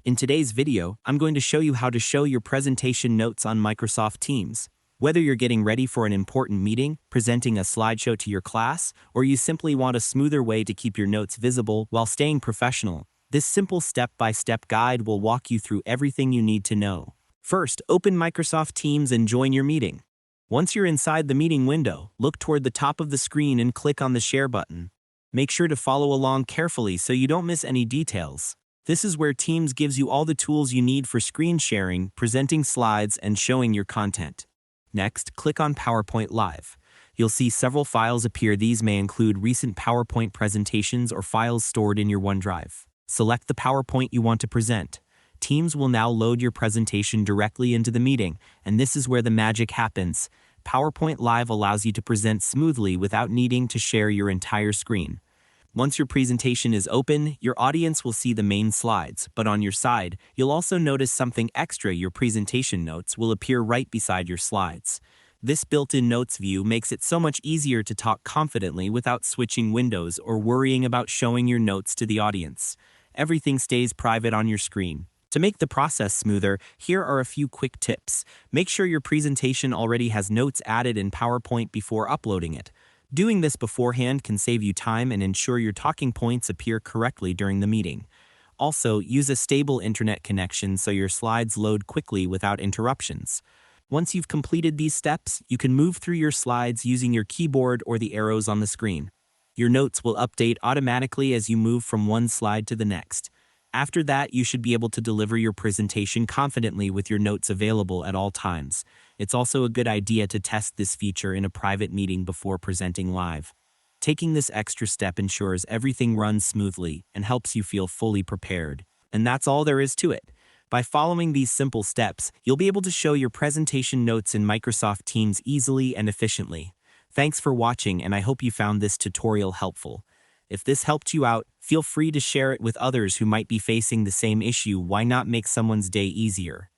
In today's video, I'm going to show you how to show your presentation notes on Microsoft Teams. Whether you're getting ready for an important meeting, presenting a slideshow to your class, or you simply want a smoother way to keep your notes visible while staying professional, this simple step-by-step guide will walk you through everything you need to know. First, open Microsoft Teams and join your meeting. Once you're inside the meeting window, look toward the top of the screen and click on the Share button. Make sure to follow along carefully so you don't miss any details. This is where Teams gives you all the tools you need for screen sharing, presenting slides, and showing your content. Next, click on PowerPoint Live. You'll see several files appear. These may include recent PowerPoint presentations or files stored in your OneDrive. Select the PowerPoint you want to present. Teams will now load your presentation directly into the meeting, and this is where the magic happens. PowerPoint Live allows you to present smoothly without needing to share your entire screen. Once your presentation is open, your audience will see the main slides, but on your side, you'll also notice something extra. Your presentation notes will appear right beside your slides. This built-in notes view makes it so much easier to talk confidently without switching windows or worrying about showing your notes to the audience. Everything stays private on your screen. To make the process smoother, here are a few quick tips. Make sure your presentation already has notes added in PowerPoint before uploading it. Doing this beforehand can save you time and ensure your talking points appear correctly during the meeting. Also, use a stable internet connection so your slides load quickly without interruptions. Once you've completed these steps, you can move through your slides using your keyboard or the arrows on the screen. Your notes will update automatically as you move from one slide to the next. After that, you should be able to deliver your presentation confidently with your notes available at all times. It's also a good idea to test this feature in a private meeting before presenting live. Taking this extra step ensures everything runs smoothly and helps you feel fully prepared. And that's all there is to it. By following these simple steps, you'll be able to show your presentation notes in Microsoft Teams easily and efficiently. Thanks for watching, and I hope you found this tutorial helpful. If this helped you out, feel free to share it with others who might be facing the same issue. Why not make someone's day easier?